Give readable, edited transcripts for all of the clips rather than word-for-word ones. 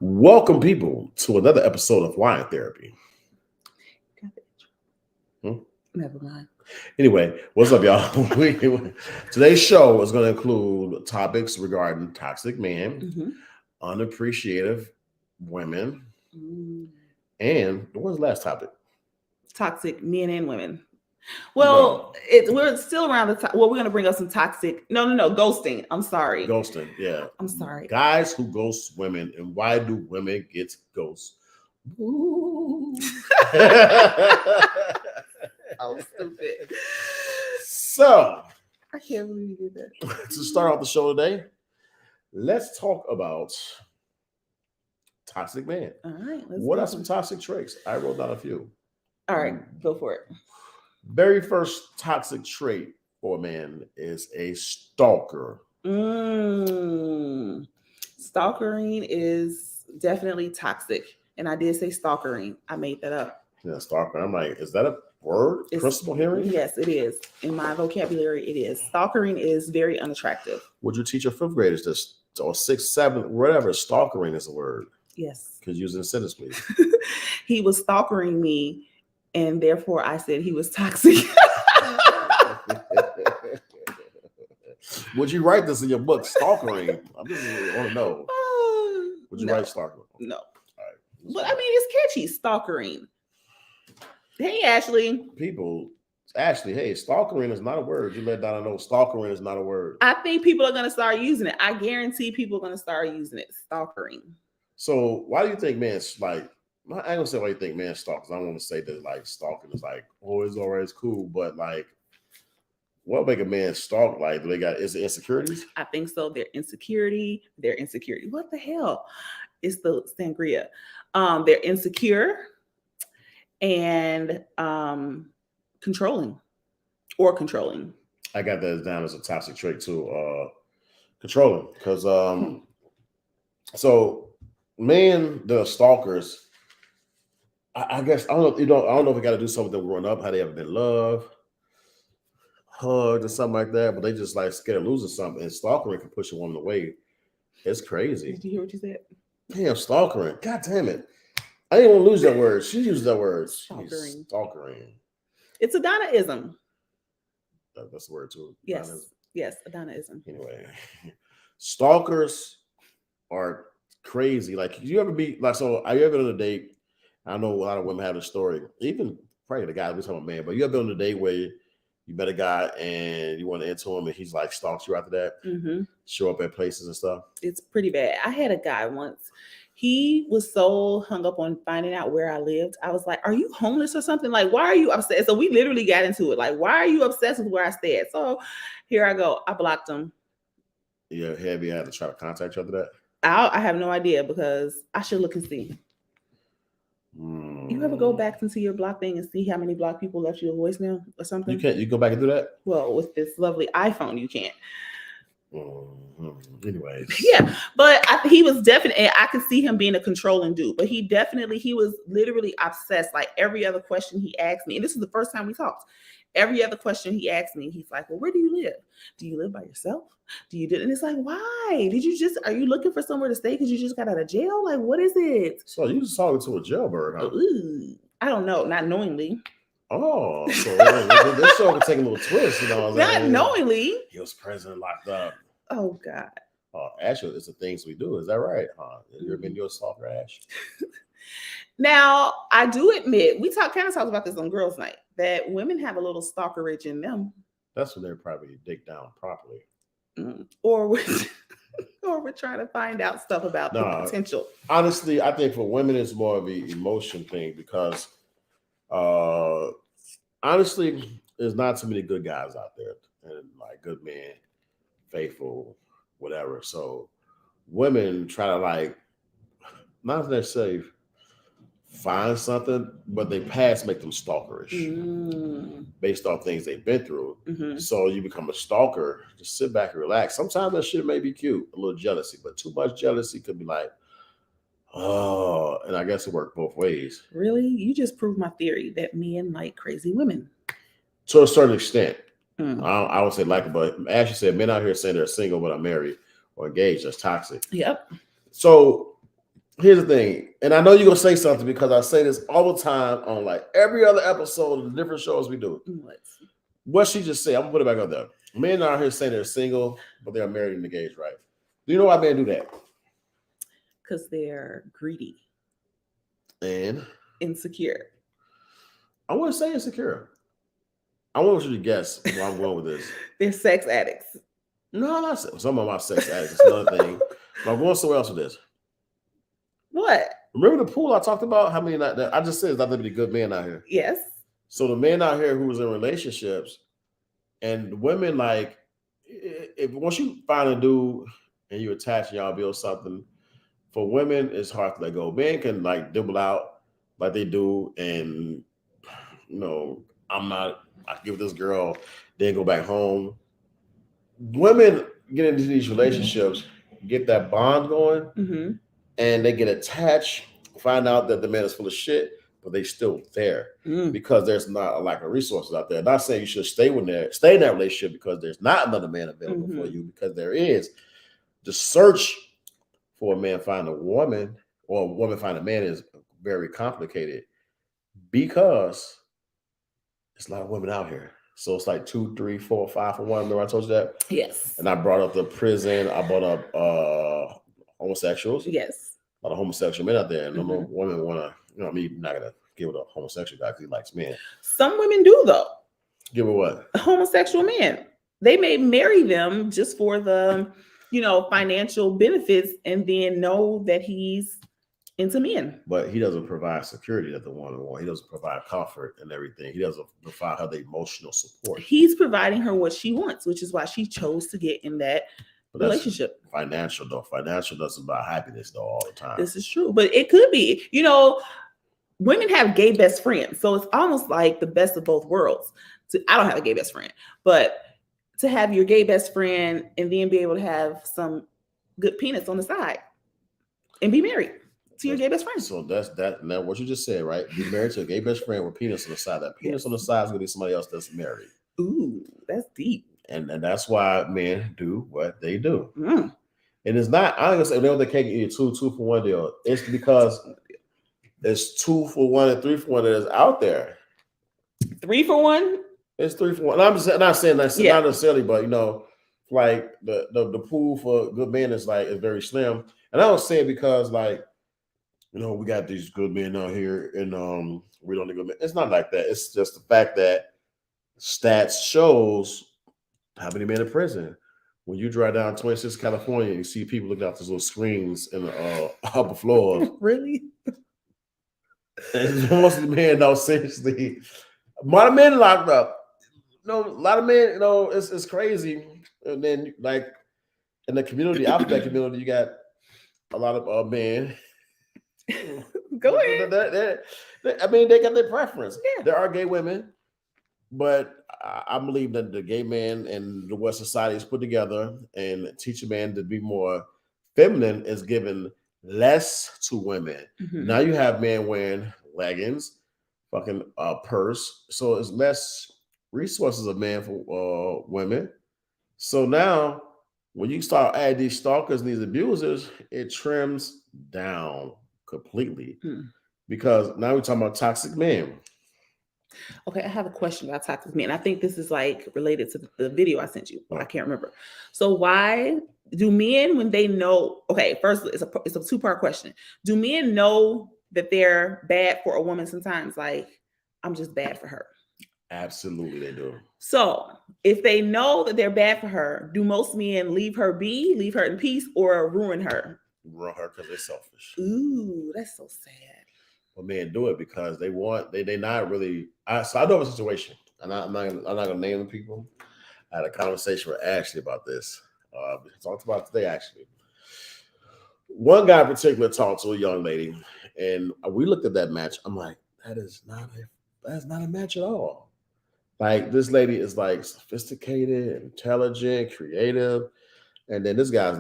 Welcome, people, to another episode of Wine Therapy. Hmm? Never mind. Anyway, what's up, y'all? Today's show is going to include topics regarding toxic men, unappreciative women, and what was the last topic? Toxic men and women. Well, we're still around the time. Well, we're going to bring up some toxic. No, ghosting. I'm sorry. Ghosting, yeah. I'm sorry. Guys who ghost women, and why do women get ghosts? Oh, stupid. So, I can't believe you did that. To start off the show today, let's talk about toxic men. All right. What are some toxic traits? I wrote down a few. All right, go for it. Very first toxic trait for a man is a stalker. Stalkering is definitely toxic. And I did say stalkering. I made that up. Yeah, stalker. I'm like, is that a word? Principal hearing? Yes, it is. In my vocabulary, it is. Stalkering is very unattractive. Would you teach your fifth graders this, or sixth, seventh, whatever? Stalkering is a word. Yes. Because using a sentence, please. He was stalkering me, and therefore I said he was toxic. Would you write this in your book, stalkering? I just want to know. Would you write stalkering? No. All right. But I mean, it's catchy, stalkering. Hey, Ashley. Ashley, hey, stalkering is not a word. You let Donna know stalkering is not a word. I think people are going to start using it. I guarantee people are going to start using it. Stalkering. So why do you think men I ain't gonna say why you think men stalk, because I don't want to say that like stalking is like, oh, it's all right, it's cool, but like, what make a man stalk? Like, is it insecurities? I think so. Their insecurity. What the hell? It's the sangria. They're insecure and controlling. I got that down as a toxic trait too. Controlling, because so men, the stalkers, I guess I don't know if we got to do something with them growing up, how they ever been loved, hugged, or something like that, but they just like scared of losing something. And stalkering can push a woman away. It's crazy. Did you hear what you said? Damn, stalkering. God damn it. I didn't want to lose that word. She used that word. Stalkering. It's a Donna-ism. That's the word too. Yes, a Donna-ism. Anyway, stalkers are crazy. Like, you ever be like, so are you ever on a date? I know a lot of women have this story. Even probably the guy, we're talking about man, but you ever been on a date where you met a guy and you want to into him and he's like stalks you after that? Show up at places and stuff? It's pretty bad. I had a guy once. He was so hung up on finding out where I lived. I was like, are you homeless or something? Like, why are you upset? So we literally got into it. Like, why are you obsessed with where I stayed? So here I go. I blocked him. Yeah, have you had to try to contact you after that? I have no idea, because I should look and see. You ever go back into your block thing and see how many block people left you a voicemail or something? You can't. You go back and do that? Well, with this lovely iPhone, you can't. Anyways. Yeah, but he was definitely, I could see him being a controlling dude, but he was literally obsessed. Like, every other question he asked me, and this is the first time we talked, every other question he asked me, he's like, well, where do you live? Do you live by yourself? And it's like, why? Are you looking for somewhere to stay because you just got out of jail? Like, what is it? So you just talking to a jailbird, huh? Ooh, I don't know, not knowingly. Oh, so this show can take a little twist, you know what I'm saying? Not knowingly. He was present locked up. Oh, God. Actually, it's the things we do. Is that right? You ever been your stalker, Ash? Now, I do admit, we kind of talked about this on Girls' Night, that women have a little stalkerage in them. That's when they're probably dig down properly. Or we're trying to find out stuff about the potential. Honestly, I think for women, it's more of an emotion thing, because honestly, there's not too many good guys out there, and like good men, faithful, whatever. So women try to like, not necessarily find something, but they past make them stalkerish based on things they've been through. So you become a stalker, just sit back and relax. Sometimes that shit may be cute, a little jealousy, but too much jealousy could be like, oh, and I guess it worked both ways. Really? You just proved my theory that men like crazy women. To a certain extent. I would say like it, but Ashley said men out here saying they're single but are married or engaged. That's toxic. Yep. So here's the thing, and I know you're gonna say something because I say this all the time on like every other episode of the different shows we do. What? What she just said, I'm gonna put it back up there. Men are out here saying they're single, but they are married and engaged, right? Do you know why men do that? Because they're greedy, And insecure. I want to say insecure. I want you to guess where I'm going with this. They're sex addicts. No, not some of my sex addicts. It's another thing. But I'm going somewhere else with this. What? Remember the pool I talked about? How many that I just said is not to be good men out here. Yes. So the men out here who was in relationships and the women like if once you find a dude and you attach and y'all build something, for women it's hard to let go. Men can like dribble out like they do and you know, I give this girl, then go back home. Women get into these relationships, get that bond going, Mm-hmm. and they get attached, find out that the man is full of shit, but they still there Mm. because there's not a lack of resources out there. Not saying you should stay in that relationship because there's not another man available for you, because there is. The search for a man find a woman or a woman find a man is very complicated because it's a lot of women out here. So it's like 2, 3, 4, 5 for 1. Remember I told you that? Yes. And I brought up the prison. I brought up homosexuals. Yes. A lot of homosexual men out there, and no women want to. You know, I mean, you're not gonna give it a homosexual guy because he likes men. Some women do though. Give it what? Homosexual men. They may marry them just for the, financial benefits, and then know that he's into men. But he doesn't provide security that the woman wants. He doesn't provide comfort and everything. He doesn't provide her the emotional support. He's providing her what she wants, which is why she chose to get in that relationship. Financial though. Financial doesn't buy happiness though all the time. This is true, but it could be. Women have gay best friends, so it's almost like the best of both worlds. I don't have a gay best friend, but to have your gay best friend and then be able to have some good penis on the side and be married to your gay best friend. So that's that. Now what you just said, right? Be married to a gay best friend with penis on the side. That penis on the side is gonna be somebody else that's married. Ooh, that's deep. And that's why men do what they do. And it's not, I'm gonna say they can't get you 2 for 1 deal. It's because it's 2 for 1 and 3 for 1 that is out there. 3 for 1? It's 3 for 1. And I'm just not saying that's not necessarily, but like the pool for good men is very slim. And I don't say it because we got these good men out here and we don't need good men. It's not like that. It's just the fact that stats shows how many men in prison. When you drive down 26 California, you see people looking out those little screens in the upper floors. Really? And most of the men, no, seriously, a lot of men locked up. A lot of men, it's crazy. And then, like in the community, alphabet community, you got a lot of men. Go ahead. They got their preference. Yeah. There are gay women, but I believe that the gay man and the West society is put together and teach a man to be more feminine is given less to women. Now you have men wearing leggings, fucking purse, so it's less resources of man for women. So now when you start adding these stalkers and these abusers, it trims down completely because now we're talking about toxic men. Okay, I have a question about toxic men. I think this is related to the video I sent you. I can't remember. So why do men, when they know? Okay, first it's a 2-part question. Do men know that they're bad for a woman sometimes? Like, I'm just bad for her. Absolutely, they do. So if they know that they're bad for her, do most men leave her in peace, or ruin her? Ruin her because they're selfish. Ooh, that's so sad. Well, men do it because they not really. So I know of a situation, and I'm not gonna name the people. I had a conversation with Ashley about this. We talked about it today actually. One guy in particular talked to a young lady, and we looked at that match. I'm like, that's not a match at all. Like this lady is sophisticated, intelligent, creative, and then this guy's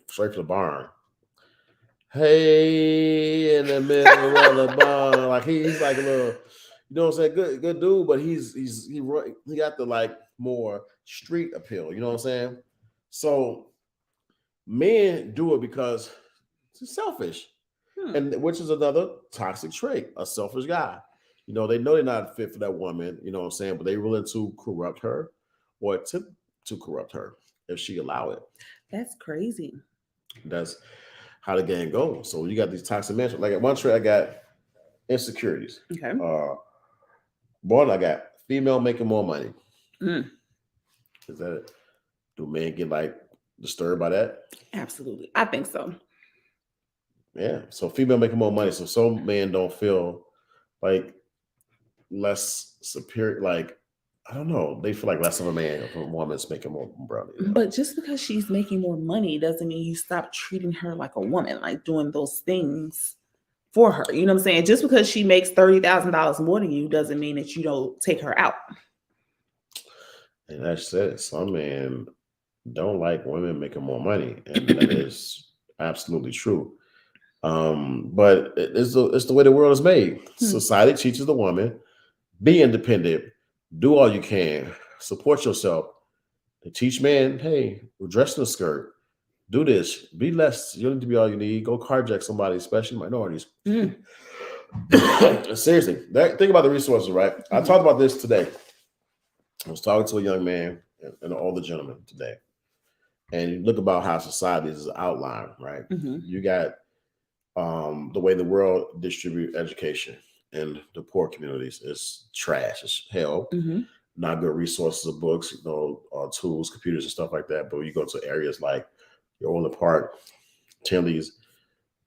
straight to the barn. Hey, in the middle of the barn, he's like a little, you know what I'm saying, good dude, but he got the more street appeal, you know what I'm saying? So men do it because selfish, Hmm. and which is another toxic trait, a selfish guy. They know they're not fit for that woman, you know what I'm saying, but they willing to corrupt her or attempt to corrupt her if she allow it. That's crazy. That's how the game goes. So you got these toxic men. Like at one trait, I got insecurities. Okay. Uh, One, I got female making more money. Mm, Is that it? Do men get like disturbed by that? absolutely. I think so. Yeah. So female making more money. So some men don't feel like less superior. Like I don't know. They feel like less of a man if a woman's making more money. But just because she's making more money doesn't mean you stop treating her like a woman, like doing those things for her. You know what I'm saying? Just because she makes $30,000 more than you doesn't mean that you don't take her out. And that's it. Some men don't like women making more money, and that is absolutely true. But it's the way the world is made. Hmm. Society teaches the woman be independent, do all you can, support yourself. They teach men, hey, dress in a skirt, do this, be less. You don't need to be all you need. Go carjack somebody, especially minorities. Mm. Seriously, think about the resources, right? I Mhm. talked about this today. I was talking to a young man and an older gentleman today, and you look about how society is outlined, right? Mhm. You got the way the world distribute education in the poor communities is trash. It's hell. Mhm. Not good resources of books, tools, computers, and stuff like that. But when you go to areas like your Orland Park, Tinley's,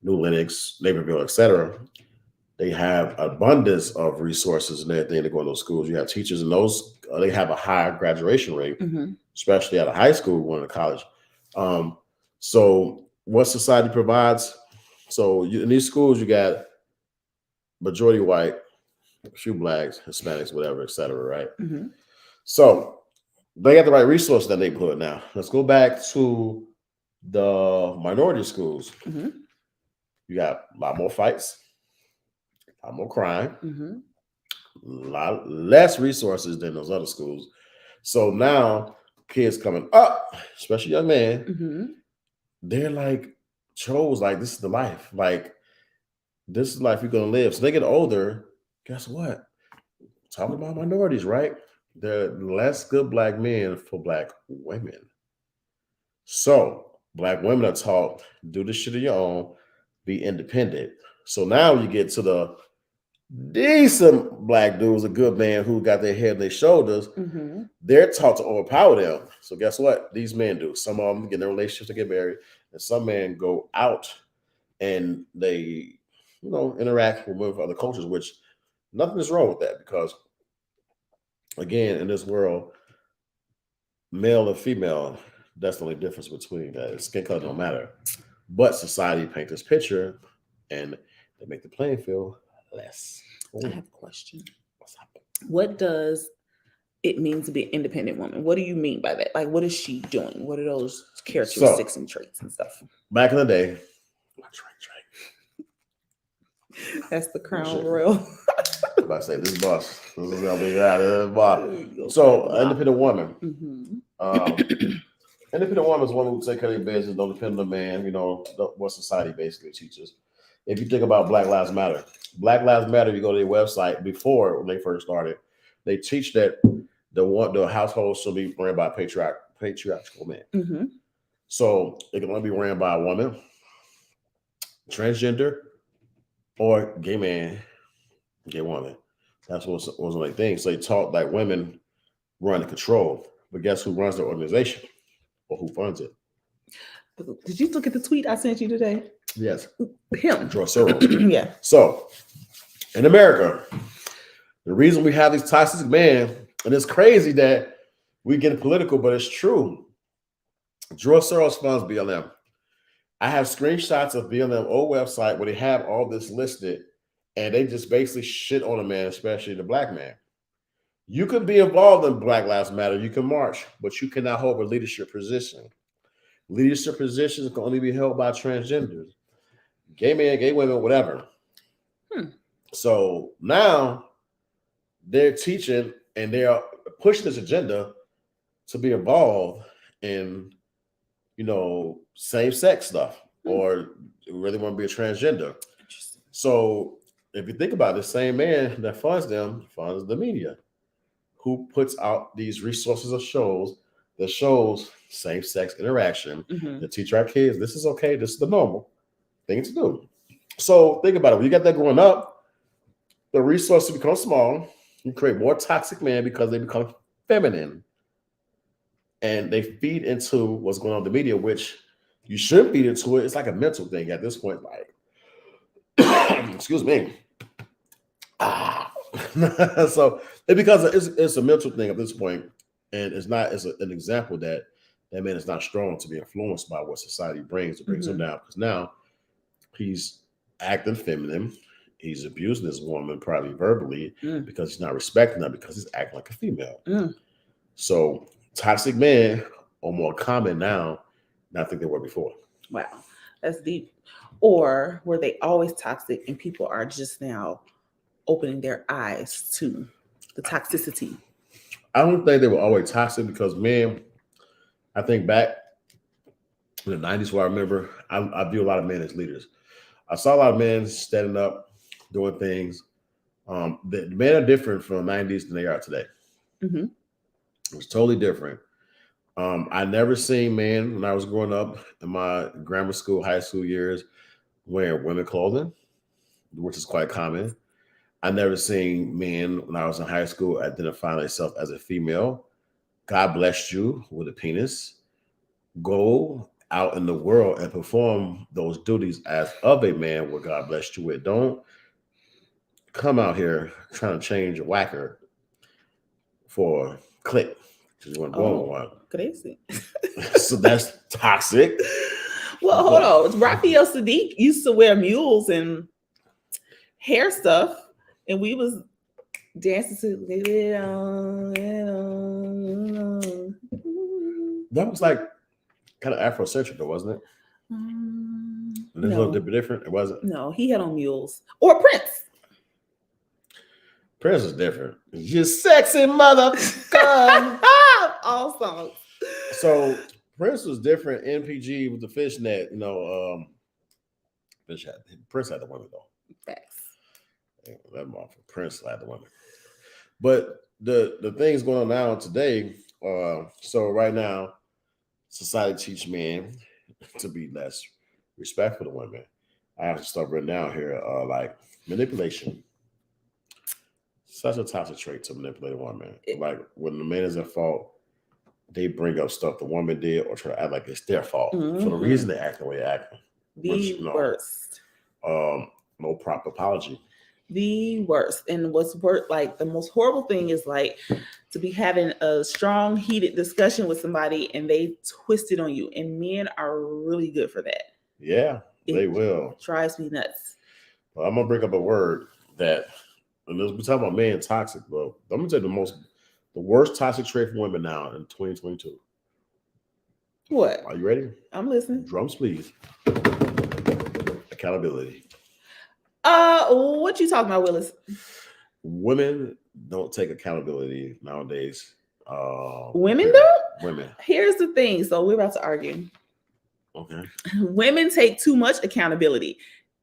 New Lenox, Naperville, etc., they have abundance of resources and everything to go in those schools. You have teachers in those; they have a higher graduation rate, Mhm. especially out of high school going to college. Um, so, what society provides? So, in these schools, you got majority white, a few blacks, Hispanics, whatever, etc. Right? Mhm. So, they got the right resources that they put. Now, let's go back to the minority schools. Mhm. You got a lot more fights, a lot more crime, Mhm. a lot less resources than those other schools. So now kids coming up, especially young men, Mhm. they're like chose like this is the life. Like this is the life you're gonna live. So they get older. Guess what? Talking about minorities, right? There are less good black men for black women. So black women are taught do this shit on your own, be independent. So now you get to the decent black dudes, a good man who got their head on their shoulders. Mhm. They're taught to overpower them. So guess what? These men do. Some of them get in their relationships to get married, and some men go out and they, interact with other cultures. Which nothing is wrong with that because, again, in this world, male and female, that's the only difference between that. Skin color don't matter. But society paint this picture, and they make the playing field less. I Ooh, have a question. what's up? What does it mean to be an independent woman? What do you mean by that? Like, what is she doing? What are those So characteristics and traits and stuff? back in the day, That's the oh, crown shit. royal. I'm about to say this boss. This is gonna be out of this boss. Go find the So, block. independent woman. Mhm. Um, Independent woman is one who take care of their business, don't depend on the man. What society basically teaches. If you think about Black Lives Matter, Black Lives Matter. You go to their website before when they first started, they teach that the household should be ran by a patriarchal man. Mhm. So it can only be ran by a woman, transgender, or gay man, gay woman. That's what was one of the things. So they taught like women run the control, but guess who runs the organization or who funds it? Did you look at the tweet I sent you today? Yes, Him. George Soros. Yeah. So in America, the reason we have these toxic men, and it's crazy that we get political, but it's true. George Soros funds BLM. I have screenshots of BLM old website where they have all this listed, and they just basically shit on a man, especially the black man. You can be involved in Black Lives Matter, you can march, but you cannot hold a leadership position. Leadership positions can only be held by transgenders, gay men, gay women, whatever. Hmm. So now they're teaching and they're pushing this agenda to be involved in, same sex stuff Hmm. or really want to be a transgender. Interesting. So if you think about it, the same man that funds them funds the media, who puts out these resources of shows that shows same-sex interaction Mm-hmm. that teach our kids this is okay, this is the normal thing to do. So think about it. When you got that growing up, the resources become small. You create more toxic men because they become feminine and they feed into what's going on in the media, which you shouldn't feed into it. It's like a mental thing at this point. Like, excuse me. Ah. So it because it's a mental thing at this point, and it's not as an example that that man is not strong to be influenced by what society brings. It brings him Mm-hmm. down because now he's acting feminine. He's abusing this woman probably verbally Mm. because he's not respecting her because he's acting like a female. Mm. So toxic men are more common now than I think they were before. Wow, that's deep. Or were they always toxic and people are just now opening their eyes to the toxicity? I don't think they were always toxic because men, I think back in the 90s where I remember I view a lot of men as leaders. I saw a lot of men standing up, doing things. The men are different from the 90s than they are today. Mm-hmm. It was totally different. I never seen men when I was growing up in my grammar school, high school years wearing women clothing, which is quite common. I never seen men when I was in high school identifying themselves as a female. God blessed you with a penis. Go out in the world and perform those duties as of a man what God blessed you with. Don't come out here trying to change a whacker for a click. You want to go on Oh, one. crazy. So that's toxic. Well, hold But on. Raphael Sadiq used to wear mules and hair stuff, and we was dancing to that was like kind of Afrocentric, though, wasn't it? And this a little no, bit different. It wasn't. no, he had on mules or Prince. Prince is different. You sexy motherfucker. All songs. So Prince was different. NPG with the fishnet, fish had Prince had the women though. Facts. That motherfucker Prince had the women. But the things going on now today, so right now, society teach men to be less respectful to women. I have stuff written down here, like manipulation. Such a toxic trait to manipulate a woman. Like when the man is at fault, they bring up stuff the woman did or try to act like it's their fault for the reason they act the way they act. The worst. No proper apology. The worst. And what's worse, like the most horrible thing is like to be having a strong, heated discussion with somebody and they twist it on you. And men are really good for that. Yeah, they will. Drives me nuts. Well, I'm gonna bring up a word that, and we're talking about men toxic, bro. I'm gonna tell you the worst toxic trait for women now in 2022. What? Are you ready? I'm listening. Drums, please. Accountability. What you talking about, Willis? Women don't take accountability nowadays. Women don't? Women. Here's the thing. So we're about to argue. Okay. Women take too much accountability.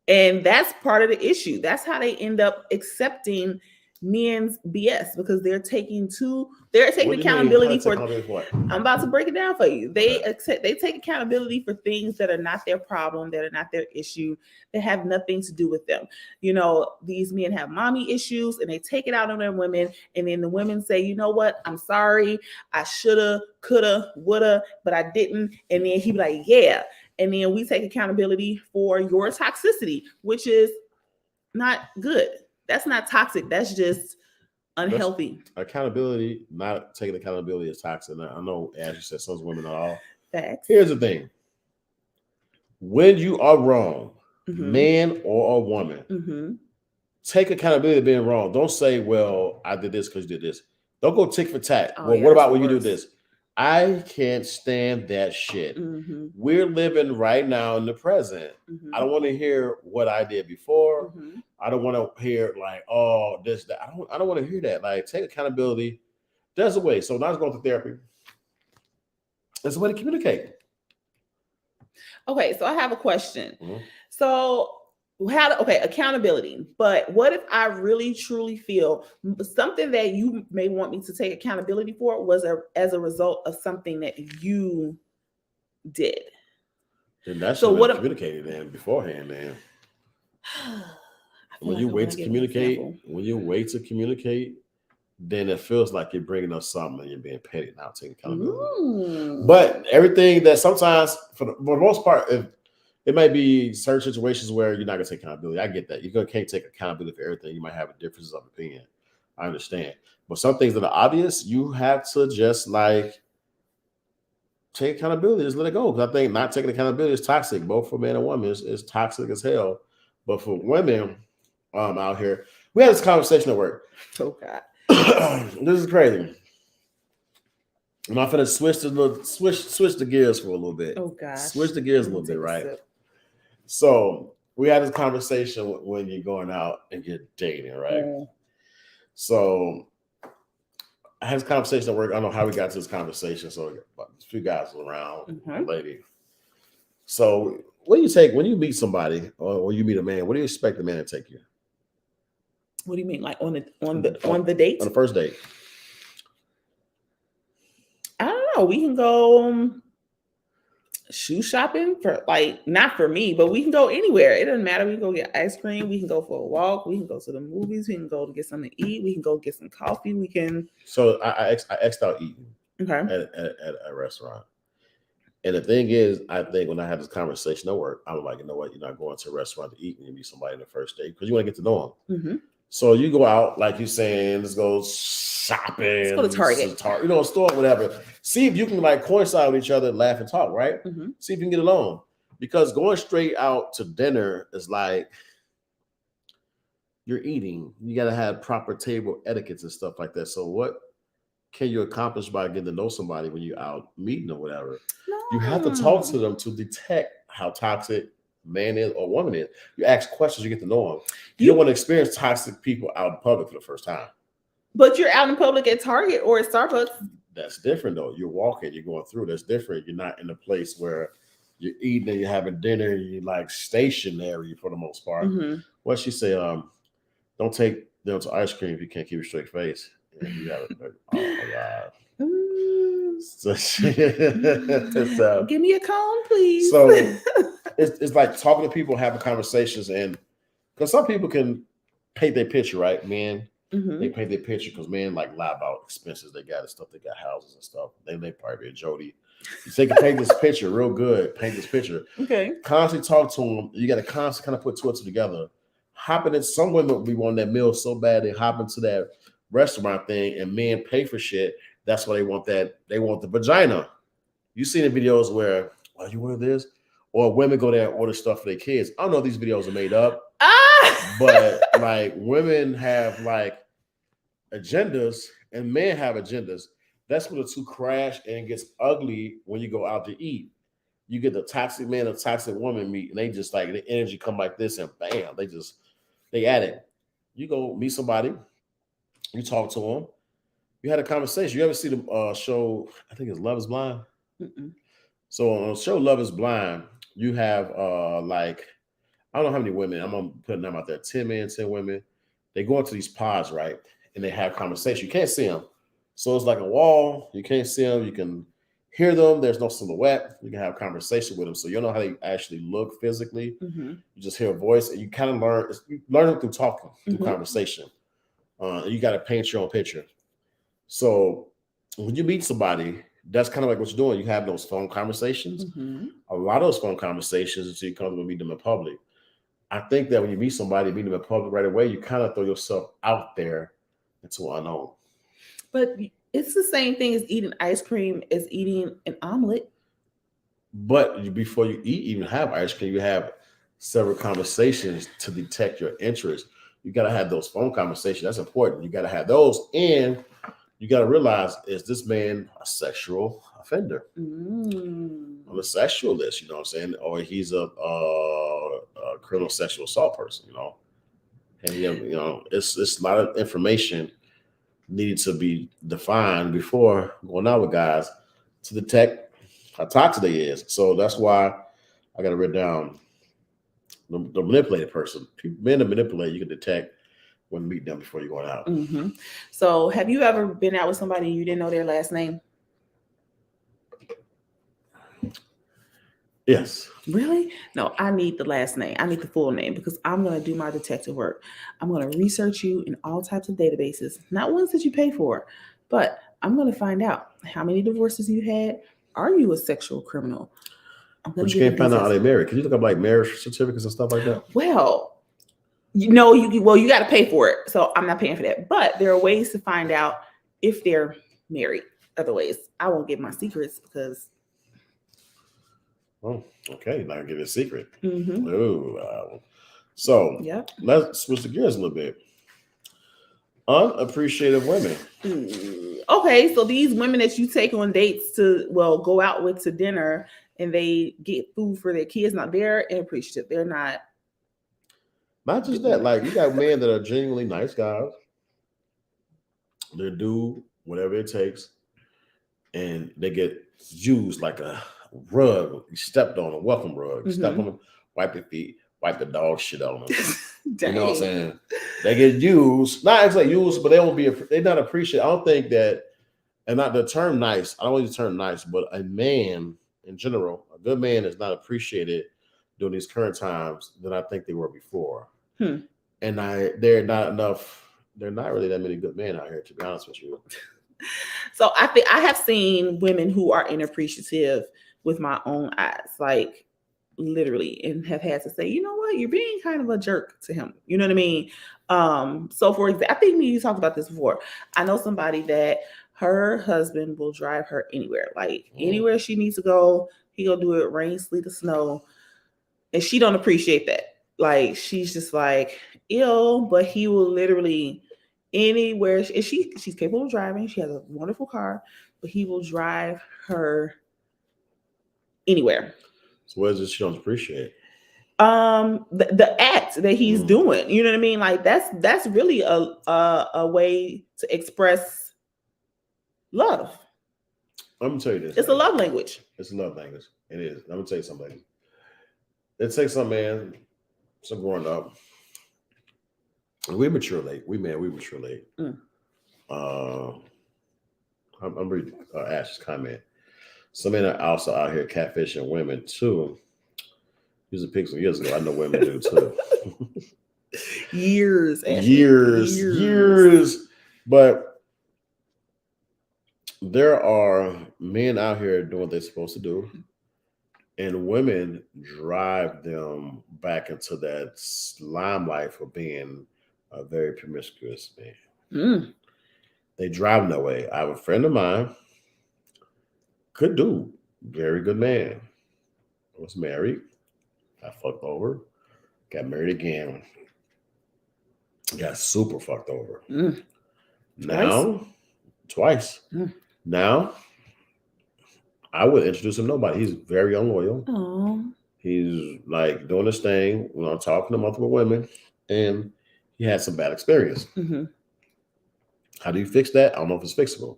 And that's part of the issue. That's how they end up accepting men's BS because they're taking accountability for what? I'm about to break it down for you. They take accountability for things that are not their problem, that are not their issue, that have nothing to do with them. You know, these men have mommy issues and they take it out on their women, and then the women say, you know what, I'm sorry, I shoulda, coulda, woulda, but I didn't. And then he be like, yeah. And then we take accountability for your toxicity, which is not good. That's not toxic. That's just unhealthy. Accountability, not taking accountability is toxic. I know, as you said, some women are all. Facts. Here's the thing. When you are wrong, man or a woman, take accountability of being wrong. Don't say, well, I did this because you did this. Don't go tick for tat. Well, what about when you do this? I can't stand that shit. We're living right now in the present. I don't want to hear what I did before. I don't want to hear like, oh, this, that. I don't want to hear that. Like, take accountability. There's a way. So now it's going to therapy. There's a way to communicate. Okay, so I have a question. Mhm. So okay, accountability. But what if I really truly feel something that you may want me to take accountability for was as a result of something that you did? Then that So should have been what am communicated then beforehand. Then I feel when like you I wait want to to give an communicate, example. then it feels like you're bringing up something and you're being petty, not taking accountability. Mm. But everything that sometimes, for the most part, if it might be certain situations where you're not gonna take accountability. I get that. Can't take accountability for everything. You might have differences of opinion. I understand. But some things that are obvious, you have to just like take accountability. Just let it go. Because I think not taking accountability is toxic, both for man and woman. It's toxic as hell. But for women out here, we had this conversation at work. Oh God. This is crazy. And I'm finna switch the gears for a little bit. Oh gosh. Switch the gears a Let me little bit, take a right? sip. So we had this conversation when you're going out and you're dating, right? Mm. So I had this conversation at work. I don't know how we got to this conversation. So a few guys around, a Mhm. lady. So what do you take when you meet somebody or you meet a man? What do you expect the man to take you What do you mean, like on the date? on the first date? I don't know. We can go shoe shopping for like not for me, but we can go anywhere. It doesn't matter. We can go get ice cream. We can go for a walk. We can go to the movies. We can go to get something to eat. We can go get some coffee. We can. So I X'd out eating Okay. at a restaurant. And the thing is, I think when I had this conversation at work, I'm like, you know what? You're not going to a restaurant to eat when you meet somebody on the first date because you want to get to know them. Mm-hmm. So you go out, like you're saying, let's go Let's go to shopping, Target. store, whatever. See if you can like coincide with each other, laugh and talk, right? Mm-hmm. See if you can get along. Because going straight out to dinner is like you're eating. You got to have proper table etiquettes and stuff like that. So what can you accomplish by getting to know somebody when you're out meeting or whatever? You have to talk to No. them to detect how toxic man is or woman is. You ask questions, you get to know them. You don't You want to experience toxic people out in public for the first time. but you're out in public at Target or at Starbucks. That's different though. You're walking, you're going through. That's different. You're not in a place where you're eating and you're having dinner and you're like stationary for the most part. Mm-hmm. What she say? Don't take them to ice cream if you can't keep a straight face. And you got to, oh my god. So, so, Give me a cone, please. so it's like talking to people, having conversations, and because some people can paint their picture, right? Man, they Mm-hmm. paint their picture because men like lie about expenses they got and stuff. They got houses and stuff. They probably be a Jody. So they can paint this picture real good. Paint this picture. Okay. Constantly talk to them. You got to constantly kind of put two and two together. Hopping in, some women be wanting that meal so bad they hop into that restaurant thing, and men pay for shit. That's why they want that. They want the vagina. You seen the videos where, oh, you order this? Or women go there and order stuff for their kids. I don't know if these videos are made up, Ah. but like women have like agendas and men have agendas. That's when the two crash and it gets ugly when you go out to eat. You get the toxic man and toxic woman meet, and they just like the energy come like this, and bam, they at it. You go meet somebody, you talk to them, you had a conversation. You ever see the show? I think it's Love Is Blind. Mm-mm. So on the show Love Is Blind, you have like I don't know how many women. I'm gonna put them out there. 10 men, 10 women. They go into these pods, right? And they have conversation. You can't see them. So it's like a wall. You can't see them. You can hear them. There's no silhouette. You can have conversation with them. So you don't know how they actually look physically. Mm-hmm. You just hear a voice and you kind of learn them through talking, through Mm-hmm. conversation. And you got to paint your own picture. So when you meet somebody, that's kind of like what you're doing. You have those phone conversations. Mm-hmm. A lot of those phone conversations until you come to meet them in public. I think that when you meet somebody, meet them in public right away, you kind of throw yourself out there into unknown. But it's the same thing as eating ice cream as eating an omelet. But before you eat, even have ice cream, you have several conversations to detect your interest. You got to have those phone conversations. That's important. You got to have those. And you got to realize, is this man a sexual offender? On the sexual list, you know what I'm saying? Or he's a criminal sexual assault person, you know? And, it's a lot of information needed to be defined before going out with guys to detect how toxic they is. So that's why I got it written down. The manipulated person, men that manipulate, you can detect when meeting them before you're going out. Hmm. So, have you ever been out with somebody and you didn't know their last name? Yes. Really? No, I need the last name. I need the full name because I'm going to do my detective work. I'm going to research you in all types of databases, not ones that you pay for, but I'm going to find out how many divorces you had. Are you a sexual criminal? I'm going But to you get the can't find out how details. they married. Can you look up like marriage certificates and stuff like that? Well, you know, you got to pay for it. So I'm not paying for that. But there are ways to find out if they're married. Other ways, I won't give my secrets because. Oh, okay. Now I give it a secret. Mm-hmm. Oh, so Yep. let's switch the gears a little bit. Unappreciative women. Okay, so these women that you take on dates to, well, go out with to dinner and they get food for their kids, now they're inappreciative. They're not Not just doing that, that. like you got men that are genuinely nice guys. They do whatever it takes, and they get used like a rug. You stepped on a welcome rug. You step on Mm-hmm. them, wipe your feet, wipe the dog shit on them. You know what I'm Dang. saying? They get used, not actually used, but they won't be. They not appreciate. I don't think that, and not the term nice. I don't use the term nice, but a man in general, a good man is not appreciated during these current times than I think they were before. Hmm. And they're not enough. There are not really that many good men out here, to be honest with you. So I think I have seen women who are inappreciative with my own eyes, like literally, and have had to say, you know what, you're being kind of a jerk to him. You know what I mean? So for example, I think me you talked about this before. I know somebody that her husband will drive her anywhere, like Mm. anywhere she needs to go. He gonna do it, rain, sleet, or snow, and she don't appreciate that. Like she's just like ill, but he will literally anywhere. And she's capable of driving. She has a wonderful car, but he will drive her anywhere. So what is it she don't appreciate? The act that he's Mm. doing, you know what I mean? Like that's really a way to express love. I'm gonna tell you this, It's a lady. love language. It's a love language. It is. I'm gonna tell you something. It takes some man, some growing up. We mature late. We mature late. Mm. Uh, I'm reading Ash's comment. Some men are also out here catfishing women too. Use a pixel years ago. I know women do too. Years, Ashley, years, years. years. But there are men out here doing what they're supposed to do, and women drive them back into that limelight for being a very promiscuous man. Mm. They drive them that way. I have a friend of mine, good dude, very good man. Was married, got fucked over, got married again, got super fucked over. Mm. Twice. Now, twice. Mm. Now, I would introduce him to nobody. He's very unloyal. Oh. He's like doing his thing, talking to multiple women, and he had some bad experience. Mm-hmm. How do you fix that? I don't know if it's fixable.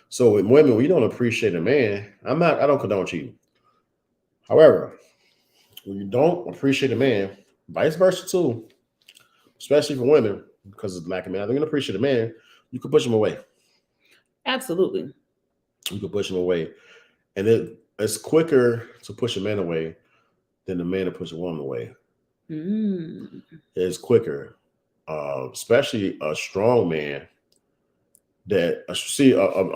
So with women, we don't appreciate a man. I don't condone cheating. However, when you don't appreciate a man, vice versa too, especially for women, because of lack of man. I don't appreciate a man, you can push him away. Absolutely. You can push him away. And it's quicker to push a man away than the man to push a woman away. Mm. It's quicker. Especially a strong man a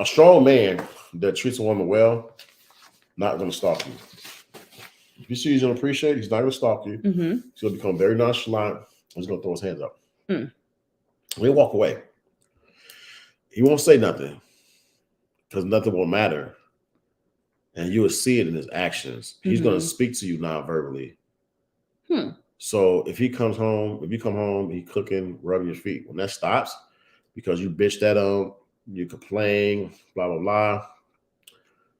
strong man that treats a woman well, not going to stalk you. If you see he's going to appreciate it, he's not going to stalk you. Mm-hmm. He's going to become very nonchalant. He's going to throw his hands up. Mm. He'll walk away. He won't say nothing because nothing will matter. And you will see it in his actions. He's going to Mm-hmm. speak to you non-verbally. Hmm. So if you come home, he cooking, rubbing your feet. When that stops, because you bitched at him, you complain, blah, blah, blah.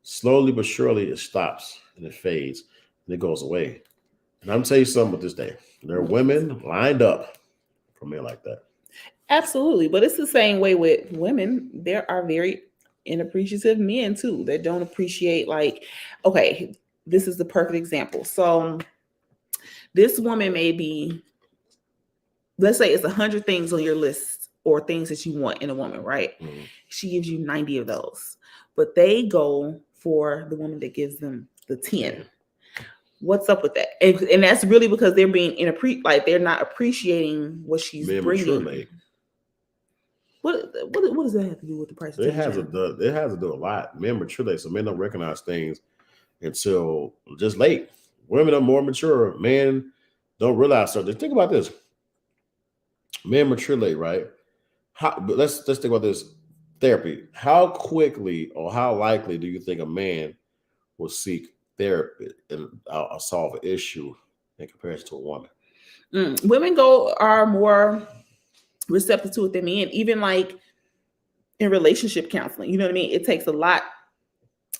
Slowly but surely it stops and it fades and it goes away. And I'm telling you something with this day. There are women lined up for men like that. Absolutely. But it's the same way with women. There are very inappreciative men too that don't appreciate, like, okay, this is the perfect example. So this woman may be, let's say it's 100 things on your list or things that you want in a woman, right? Mm-hmm. She gives you 90 of those, but they go for the woman that gives them the 10. Yeah. What's up with that? And that's really because they're being like they're not appreciating what she's Men bringing. mature, mate. What does that have to do with the price of It has change? it has to do a lot. Men mature, so men don't recognize things until just late. Women are more mature. Men don't realize something. Think about this. Men mature late, right? But let's think about this therapy. How quickly or how likely do you think a man will seek therapy and solve an issue in comparison to a woman? Women are more receptive to it than men, even like in relationship counseling. You know what I mean? It takes a lot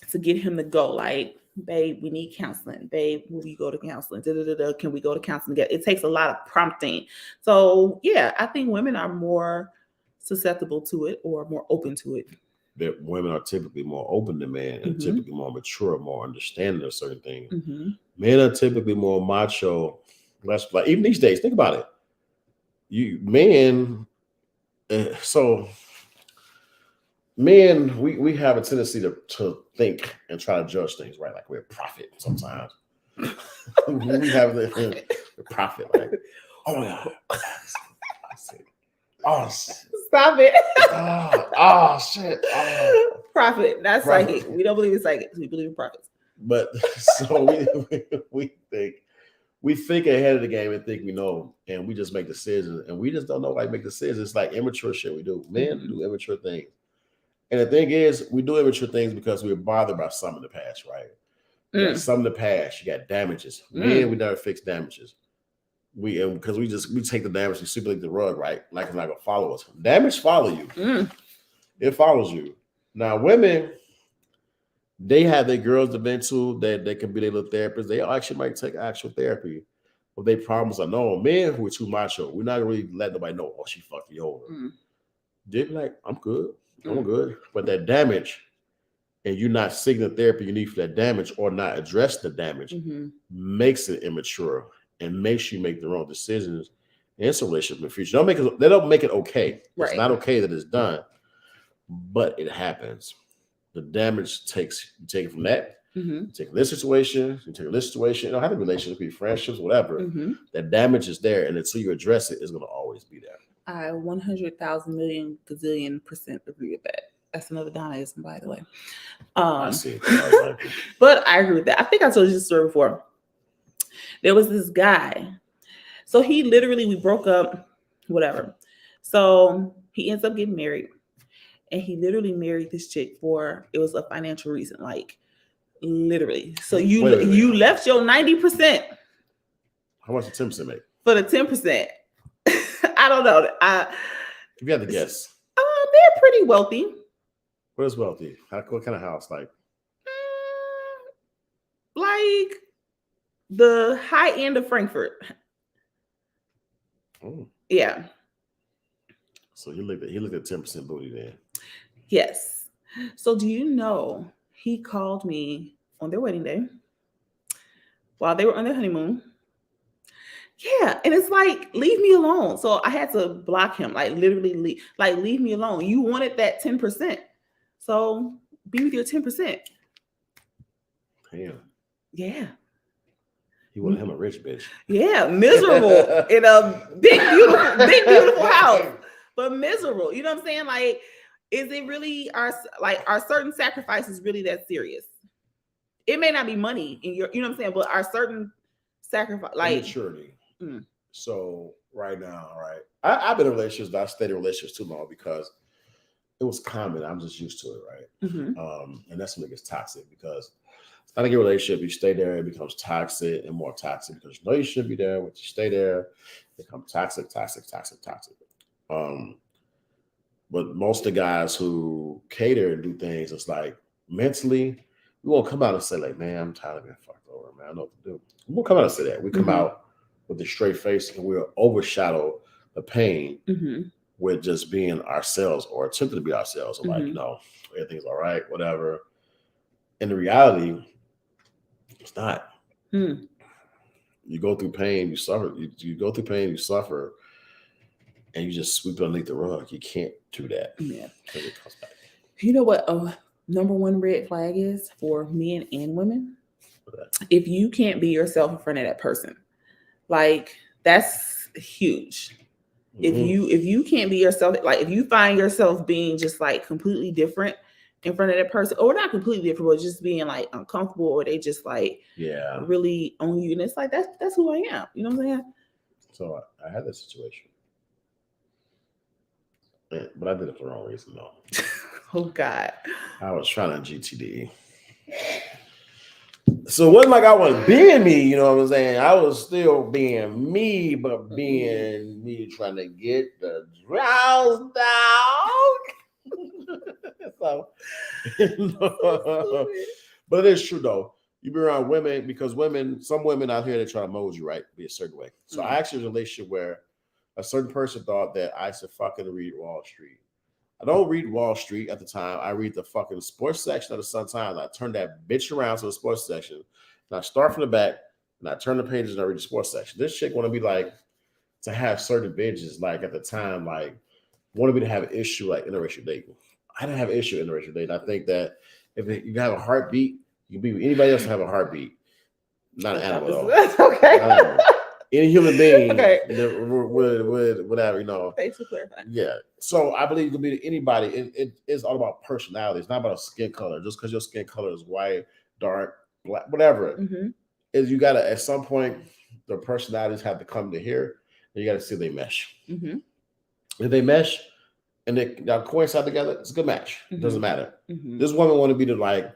to get him to go. Like, babe, we need counseling. Babe, will we go to counseling? Can we go to counseling together? It takes a lot of prompting. So yeah, I think women are more susceptible to it or more open to it. That women are typically more open to men and typically more mature, more understanding of certain things. Men are typically more macho, less like even these days. Think about it. So men, we have a tendency to think and try to judge things, right? Like we're a prophet sometimes. We have the prophet, like, oh yeah. Oh, stop it. Oh shit. Oh. Prophet. That's psychic. We don't believe in psychics. We believe in prophets. But so we think ahead of the game and think we know, and we just make decisions, and we just don't know how to make decisions. It's like immature shit we do. Men do immature things. And the thing is, we do immature things because we were bothered by some in the past, right? You got some in the past, you got damages. Men, we never fix damages. Because we take the damage and sweep it like the rug, right? Like it's not gonna follow us. Damage follow you. It follows you. Now, women, they have their girls to vent to that they can be their little therapists. They actually might take actual therapy. But their problems are known. Men who are too macho, we're not really letting nobody know, oh, she fucked you over. They're like, I'm good. I'm good. But that damage, and you're not seeking the therapy you need for that damage or not address the damage, makes it immature and makes you make the wrong decisions in some relationship in the future. They don't make it okay. Right. It's not okay that it's done, but it happens. The damage you take it from that. You take this situation, you take this situation. You don't have a relationship, be friendships, whatever. That damage is there, and until you address it, it's going to always be there. I 100,000 million gazillion% agree with that. That's another Donnaism, by the way. I see. But I agree with that. I think I told you this story before. There was this guy. So he literally, we broke up, whatever. So he ends up getting married. And he literally married this chick it was a financial reason. Like, literally. So you left your 90%. How much the 10% make? For the 10%. I don't know. If you had to guess. They're pretty wealthy. What is wealthy? What kind of house? Like the high end of Frankfurt. Yeah. So he looked at 10% booty then. Yes. So do you know he called me on their wedding day while they were on their honeymoon? Yeah, and it's like, leave me alone. So I had to block him, like literally leave me alone. You wanted that 10%. So be with your 10%. Damn. Yeah. He wanted him a rich bitch. Yeah, miserable in a big beautiful house, but miserable. You know what I'm saying? Like, is it really are certain sacrifices really that serious? It may not be money in your, you know what I'm saying, but are certain sacrifice like maturity. So right now, right, I've been in relationships, but I stayed in relationships too long because it was common. I'm just used to it, right? And that's when it gets toxic because it's not a good relationship. You stay there, it becomes toxic and more toxic because you know you should be there, but you stay there, it becomes toxic. But most of the guys who cater and do things, it's like mentally, we won't come out and say like, man, I'm tired of being fucked over, man. I know what to do. We won't come out and say that. We come out with a straight face and we'll overshadow the pain with just being ourselves or attempting to be ourselves. Like, everything's all right, whatever. In the reality, It's not. Hmm. You go through pain, you suffer. You go through pain, you suffer, and you just sweep it underneath the rug. You can't do that Yeah. because it comes back. You know what? Number one red flag is for men and women. For that. If you can't be yourself in front of that person, like that's huge. If you can't be yourself, like if you find yourself being just like completely different in front of that person, or not completely different, but just being like uncomfortable, or they just like Yeah. really on you, and it's like that's who I am. You know what I'm saying? So I had that situation, but I did it for the wrong reason though. Oh God. I was trying to GTD. So it wasn't like I was being me, you know what I'm saying? I was still being me, but being me trying to get the drowse down. So, but it is true though. You be around women because some women out here they try to mold you right, be a certain way. So I actually was in a relationship where a certain person thought that I should fucking read Wall Street. I don't read Wall Street at the time. I read the fucking sports section of the Sun Times. I turn that bitch around to the sports section. And I start from the back and I turn the pages and I read the sports section. This chick want to be like, to have certain binges, like at the time, like wanted me to have an issue like interracial dating. I didn't have an issue with interracial dating. I think that if you have a heartbeat, you can be with anybody else to have a heartbeat. Not an animal though. That's okay. Any human being Okay. would whatever, you know. Thanks for clarifying. Yeah. So I believe it can be to anybody. It is all about personality. It's not about skin color. Just because your skin color is white, dark, black, whatever. Mm-hmm. Is you gotta at some point the personalities have to come to here and you gotta see if they mesh. Mm-hmm. If they mesh and they coincide together, it's a good match. It doesn't matter. Mm-hmm. This woman want to be the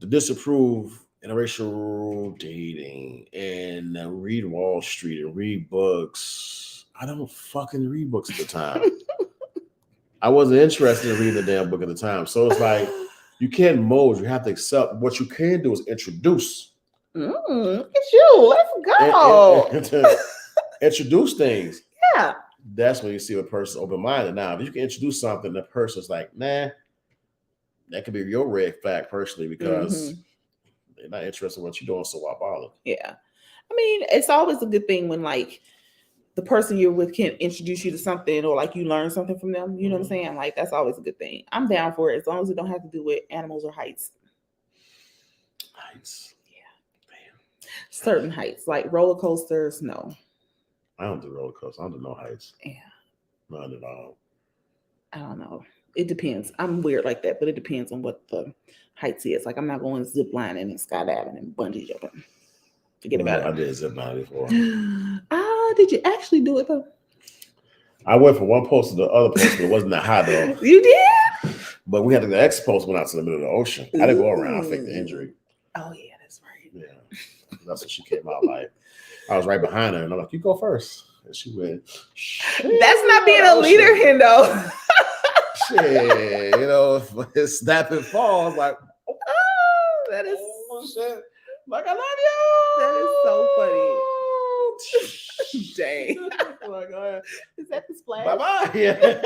disapprove interracial dating and read Wall Street and read books. I don't fucking read books at the time. I wasn't interested in reading the damn book at the time. So it's like you can't mold. You have to accept. What you can do is introduce. Look at you. Let's go. And introduce things. Yeah. That's when you see a person's open-minded. Now, if you can introduce something, the person's like, nah, that could be your red flag personally because they're not interested in what you're doing, so why bother? Yeah. I mean, it's always a good thing when like the person you're with can introduce you to something or like you learn something from them. You know what I'm saying? Like that's always a good thing. I'm down for it as long as it don't have to do with animals or heights. Heights. Yeah. Damn. Certain heights, like roller coasters, no. I don't do roller coasters. I don't do no heights. Yeah. None at all. I don't know. It depends. I'm weird like that, but it depends on what the heights is. Like I'm not going zip lining and skydiving and bungee jumping. Forget about it. I did zip lining before. Did you actually do it though? I went from one post to the other post, but it wasn't that high though. You did? But we had the next post went out to the middle of the ocean. I didn't go around. I faked the injury. Oh yeah, that's right. Yeah, that's what she came out like. I was right behind her, and I'm like, "You go first." And she went. That's not being a leader, Hendo. Shit, you know, it's snap and fall. I was like, oh, that is shit. Like I love you. That is so funny. Dang. Like, is that the splash? Bye bye. Yeah.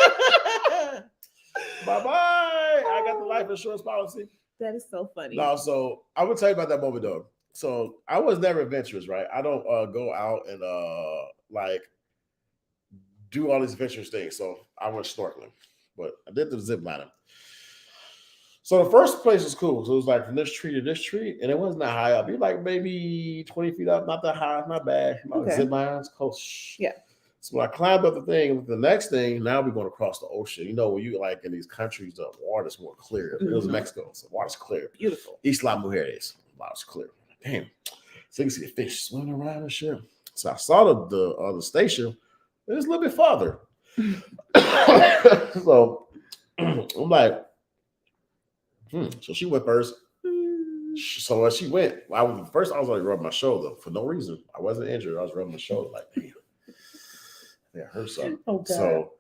Bye bye. I got the life insurance policy. That is so funny. No, so I will tell you about that moment though. So I was never adventurous, right? I don't go out and like do all these adventurous things. So I went snorkeling, but I did the zip lining. So the first place was cool. So it was like from this tree to this tree, and it wasn't that high up. You're like maybe 20 feet up, not that high, not bad. Okay. Zip lines, close. Yeah. So when I climbed up the thing, the next thing, now we're going across the ocean. You know, when you like in these countries, the water's more clear. It was Mexico, so water's clear. Beautiful. Isla Mujeres, water's clear. Damn. So you can see the fish swimming around and shit. So I saw the station. It was a little bit farther. So I'm like, So she went first. So when she went, I was like rubbing my shoulder for no reason. I wasn't injured. I was rubbing my shoulder like, damn. Yeah, hurt something. Oh, God. So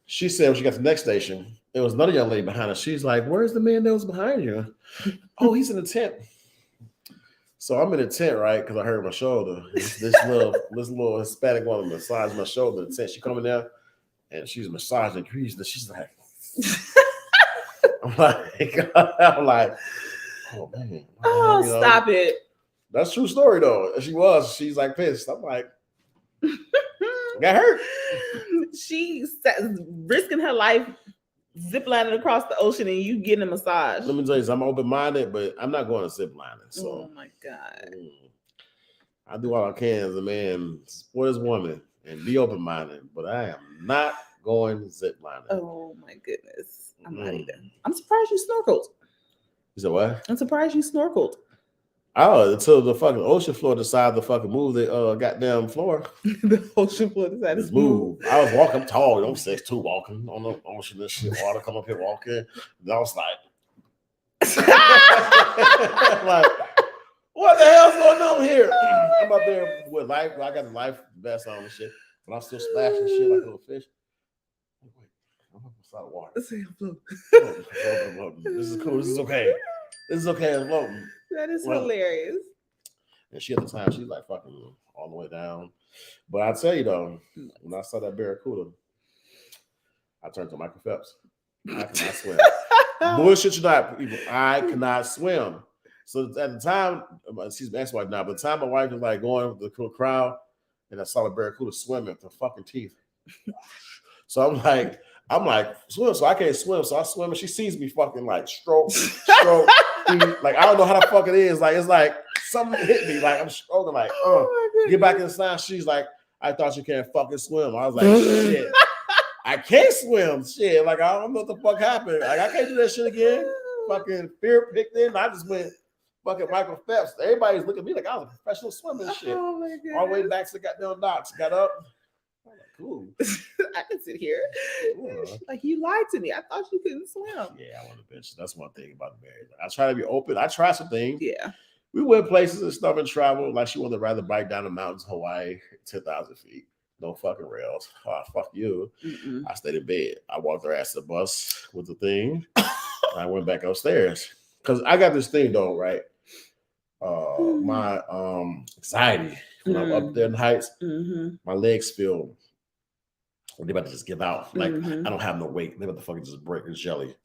she said when she got to the next station, it was another young lady behind her. She's like, "Where's the man that was behind you?" "Oh, he's in the tent." So I'm in the tent, right? Because I hurt my shoulder. This little Hispanic woman massaged my shoulder in the tent. She coming down and she's massaging grease. And she's like, I'm like, oh man, Oh, stop it. That's true story though. She's like pissed. I'm like, got hurt. She's risking her life ziplining across the ocean and you getting a massage. Let me tell you, I'm open minded, but I'm not going to ziplining. So, oh my god, I do all I can as a man, support his woman, and be open minded. But I am not going ziplining. Oh my goodness, I'm not either. I'm surprised you snorkeled. You said what? I'm surprised you snorkeled. Oh, until the fucking ocean floor decided to fucking move the goddamn floor. The ocean floor decided to move. I was walking, I'm tall, I'm 6'2", walking on the ocean and shit. Water come up here walking. And I was like, like, what the hell's going on here? I'm up there with life. I got the life vest on and shit, but I'm still splashing shit like a little fish. Wait, I'm up beside the water. This is cool. This is okay. This is okay. I'm floating. That is hilarious. And she at the time, she's like fucking all the way down. But I tell you though, when I saw that barracuda, I turned to Michael Phelps. I cannot swim. Bullshit you not, people. I cannot swim. So at the time, she's my ex-wife now, but the time my wife was like going with the crowd, and I saw the barracuda swimming with her fucking teeth. So I'm like, swim. So I can't swim. So I swim, and she sees me fucking like stroke. Like I don't know how the fuck it is. Like it's like something hit me. Like I'm stroking. Like get back in the sign. She's like, I thought you can't fucking swim. I was like, shit, I can't swim. Shit, like I don't know what the fuck happened. Like I can't do that shit again. Fucking fear picked in. I just went fucking Michael Phelps. Everybody's looking at me like I was a professional swimmer and shit. Oh my god! All the way back to the goddamn docks. Got up. I'm like, cool. I can sit here. Like you lied to me. I thought you couldn't swim. Yeah, I want to bitch. That's one thing about the marriage. I try to be open. I try some things. Yeah. We went places and stuff and travel. Like she wanted to ride the bike down the mountains, Hawaii, 10,000 feet. No fucking rails. Oh, fuck you. Mm-mm. I stayed in bed. I walked her ass to the bus with the thing. I went back upstairs. Because I got this thing though, right? My anxiety when I'm up there in the heights, my legs feel they're about to just give out. Like I don't have no weight. They're about to fucking just break this jelly.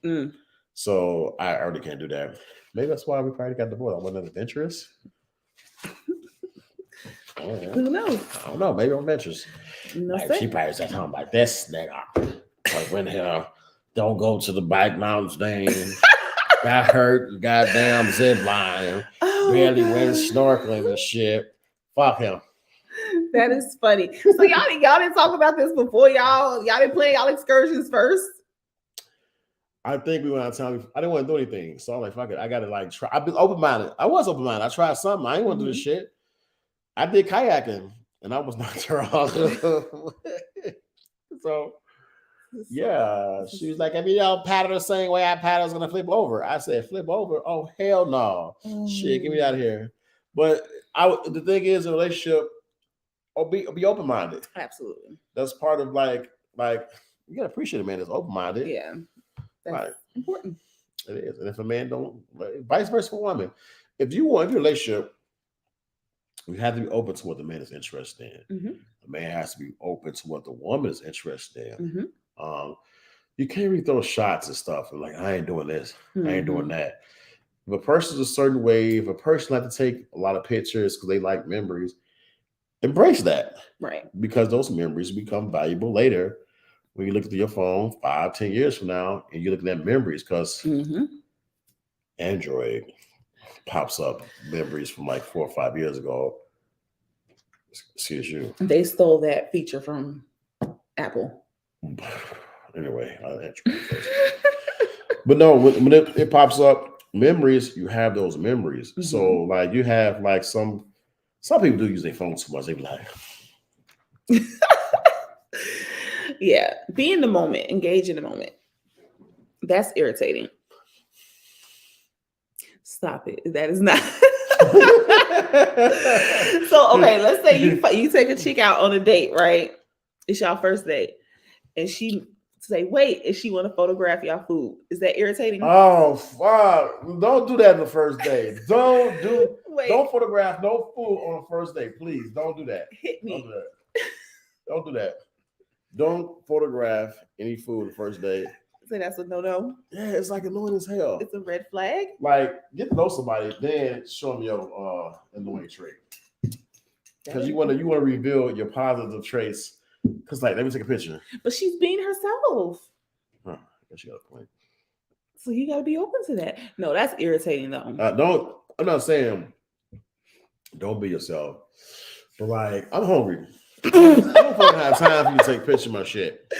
So I already can't do that. Maybe that's why we probably got divorced. I wasn't adventurous. Who knows? I don't know. Maybe I'm adventurous. Like, she probably said something like this, nigga. Like when here, don't go to the bike mountains thing. Got hurt, goddamn zip line. Barely went snorkeling and shit. Fuck him. That is funny. So y'all didn't talk about this before. Y'all didn't plan y'all excursions first. I think we went out of town. I didn't want to do anything, so I'm like, fuck it. I gotta like try. I've been open minded. I was open minded. I tried something. I didn't want to do this shit. I did kayaking, and I was knocked her off. So yeah, she was like, if you don't paddle the same way I paddle, it's gonna flip over. I said, flip over? Oh hell no! Shit, get me out of here. But the thing is, in a relationship, be open minded. Absolutely. That's part of like you gotta appreciate a man that's open minded. Yeah, that's important. It is, and if a man don't, vice versa for women. If you're in a relationship, you have to be open to what the man is interested in. The man has to be open to what the woman is interested in. You can't really throw shots and stuff and like, I ain't doing this, I ain't doing that. If a person's a certain way, if a person like to take a lot of pictures because they like memories, embrace that. Right. Because those memories become valuable later when you look at your phone 5-10 years from now and you look at that memories because Android pops up memories from like 4 or 5 years ago. Excuse you. They stole that feature from Apple. Anyway, but no, when it pops up memories, you have those memories. So like you have like some people do use their phone too much. They be like, yeah, be in the moment, engage in the moment. That's irritating. Stop it. That is not. So okay, let's say you take a chick out on a date, right? It's y'all first date, and she say, wait, if she want to photograph y'all food, is that irritating? Oh fuck! Don't do that on the first date. Don't photograph no food on the first date, please. Don't do that. Hit me. Don't do that. Don't do that. Don't photograph any food on the first date. So that's a no. Yeah, it's like annoying as hell. It's a red flag. Like, get to know somebody, then show them your annoying trait. Because you want to reveal your positive traits. Because like, let me take a picture. But she's being herself. Huh, I guess you got a point. So you gotta be open to that. No, that's irritating though. Don't. I'm not saying don't be yourself, but like, I'm hungry. I don't fucking have time for you to take a picture of my shit.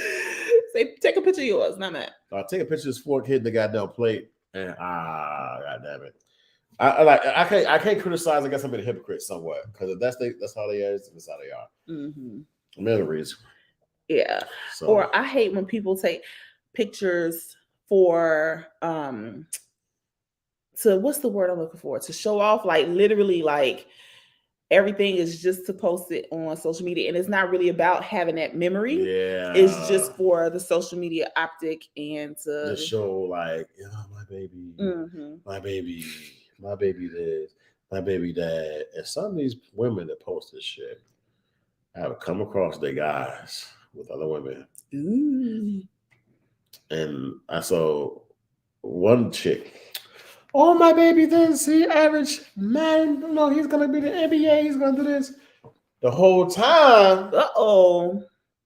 Say, take a picture of yours, not that. Take a picture of this fork hitting the goddamn plate, and god damn it. I can't criticize. I guess I'm being a hypocrite somewhat because if that's how they are. That's how they are. Mm-hmm. Memories. Yeah. So. Or I hate when people take pictures for to what's the word I'm looking for? To show off, like literally, like everything is just to post it on social media, and it's not really about having that memory. Yeah, it's just for the social media optic and to show like, my baby, my baby, my baby this, my baby that. And some of these women that post this shit have come across their guys with other women. Ooh. And I saw one chick. Oh, my baby, this he average man. No, he's gonna be the NBA. He's gonna do this. The whole time,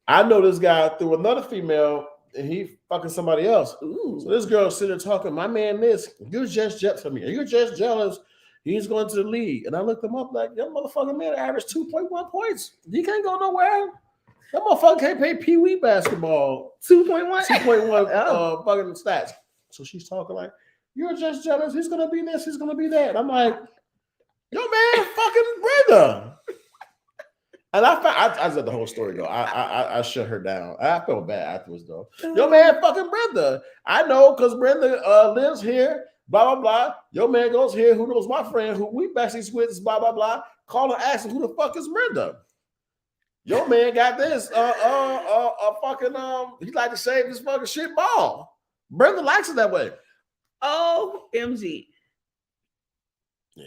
I know this guy through another female, and he fucking somebody else. Ooh. So this girl sitting there talking, my man, this you're just jealous of me. You're just jealous. He's going to the league, and I looked him up like, that motherfucking man averaged 2.1 points. He can't go nowhere. That motherfucker can't play Pee Wee basketball. 2.1 fucking stats. So she's talking like, you're just jealous. He's gonna be this. He's gonna be that. And I'm like, yo, man, fucking Brenda. And I let the whole story go. I shut her down. I felt bad afterwards though. Yo, man, fucking Brenda. I know because Brenda lives here. Blah blah blah. Yo, man goes here. Who knows my friend? Who we basically with? Blah blah blah. Call her, ask her who the fuck is Brenda. Yo, man got this. Fucking he like to shave his fucking shit ball. Brenda likes it that way. OMG. Yeah.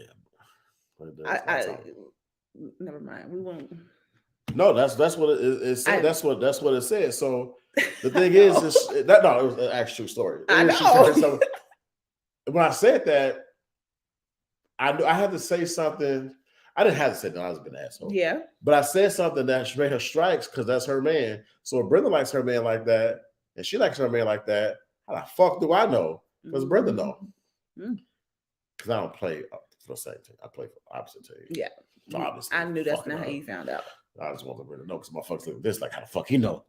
Never mind. We won't. No, that's what it said. That's what it said. So the thing is, it was an actual story. I know. When I said that, I knew I had to say something. I didn't have to say that. I was being an asshole. Yeah. But I said something that made her strikes because that's her man. So if Brenda likes her man like that, and she likes her man like that, how the fuck do I know? Because Brenda know. Because I don't play for the same team. I play for opposite team. Yeah. So obviously, I knew that's not how you found out. I just want Brenda to know because motherfuckers look at this like, how the fuck he know?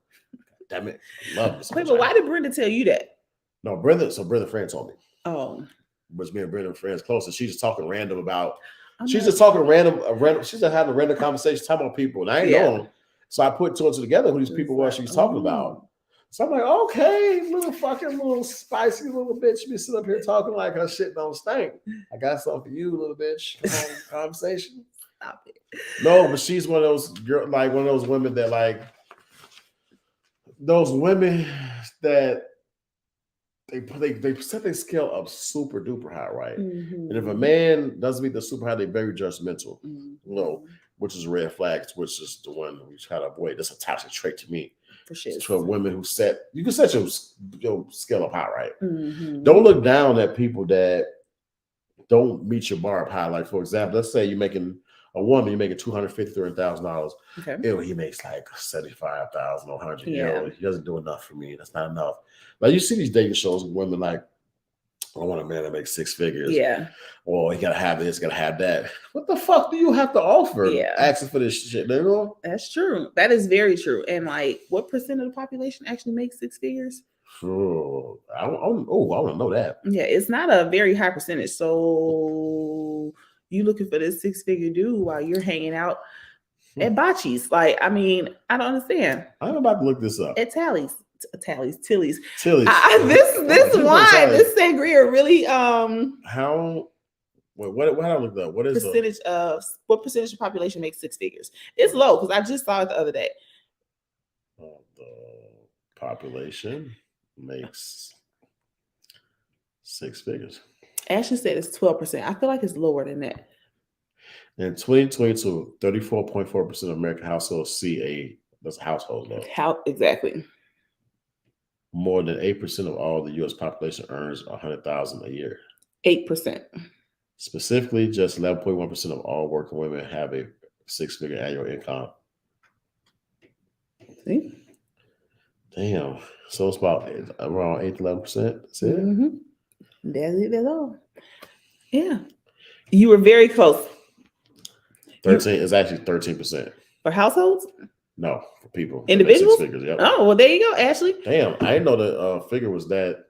God damn it. I love this. Wait, but why did Brenda tell you that? No, Brenda friend told me. Oh. Was me and Brenda friends close, and she's just talking random about. She's just talking random. She's just having a random conversation, talking about people, and I ain't know them. So I put two and two together who these people were she was talking about. So I'm like, okay, little spicy little bitch, be sitting up here talking like her shit don't stink. I got something for you, little bitch. Come on, conversation. Stop it. No, but she's one of those girl, like one of those women that like those women that they set their scale up super duper high, right? Mm-hmm. And if a man doesn't meet the super high, they're very judgmental. Which is red flags, which is the one we try to avoid. That's a toxic trait to me. For sure. To women who you can set your scale up high, right? Mm-hmm. Don't look down at people that don't meet your bar up high. Like, for example, let's say you're making $250,000, $300,000. Okay. He makes like 75,000 or 100. Yeah. He doesn't do enough for me. That's not enough. Like you see these dating shows with women like, I want a man that makes 6 figures. Yeah. Or he gotta have this, gotta have that. What the fuck do you have to offer? Yeah. Asking for this shit, you know? That's true. That is very true. And like, what percent of the population actually makes 6 figures? Oh, I want to know that. Yeah, it's not a very high percentage. So you looking for this 6-figure dude while you're hanging out at Bocce's. Like, I mean, I don't understand. I'm about to look this up. At Tilly's. Tilly's. This wine, this sangria really how what I looked up? What is what percentage of population makes 6 figures? It's low because I just saw it the other day. The population makes 6 figures. Ashley said it's 12%. I feel like it's lower than that. In 2022, 34.4% of American households see that's a household though. How exactly? More than 8% of all the U.S. population earns 100,000 a year. 8%. Specifically, just 11.1% of all working women have a six-figure annual income. See? Damn. So it's about around 8 to 11%. That's it. Mm-hmm. That's it. That's all. Yeah. You were very close. 13 is actually 13%. For households? No, for people. Individuals? 6 figures. Yep. Oh, well, there you go, Ashley. Damn, I didn't know the figure was that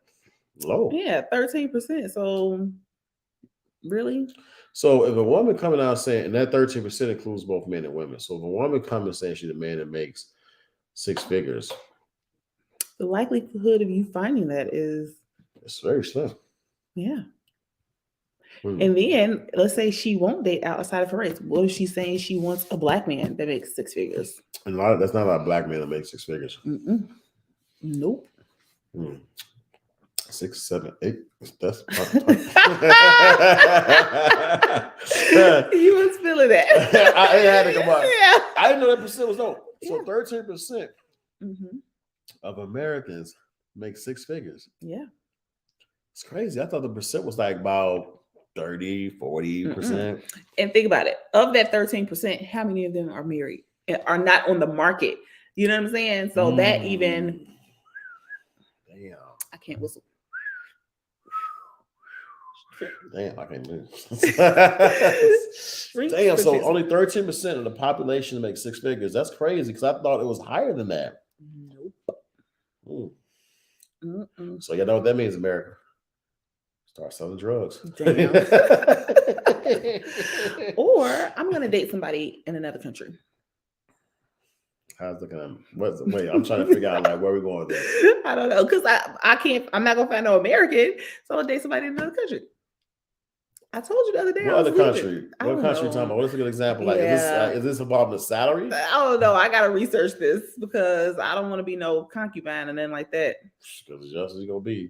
low. Yeah, 13%. So, really? So if a woman coming out saying, and that 13% includes both men and women. So if a woman coming saying she's a man that makes 6 figures, The likelihood of you finding that is, it's very slim. yeah. And then let's say she won't date outside of her race. What if she's saying she wants a black man that makes 6 figures? And that's not a lot of black men that make 6 figures. Mm-mm. Nope. 6, 7, 8. That's You was feeling that. I had to come on. Yeah. I didn't know that percent was low. So Yeah. 13% Mm-hmm. of Americans make 6 figures. Yeah. It's crazy. I thought the percent was like about 30, 40%. And think about it. Of that 13%, how many of them are married? Are not on the market? You know what I'm saying? So that even... Damn. I can't whistle. Damn, I can't move. Shrink Damn, so figures. only 13% of the population makes 6 figures. That's crazy because I thought it was higher than that. Nope. So you know what that means, America? Start selling drugs. Damn. Or I'm gonna date somebody in another country. How's looking at wait, I'm trying to figure out like where we're going there. I don't know, because I can't, I'm not gonna find no American, so I'll date somebody in another country. I told you the other day. What other country? What country you talking about? What's a good example? Like, Yeah. is this involving the salary? I don't know. I gotta research this because I don't want to be no concubine and then like that. Because it's just as gonna be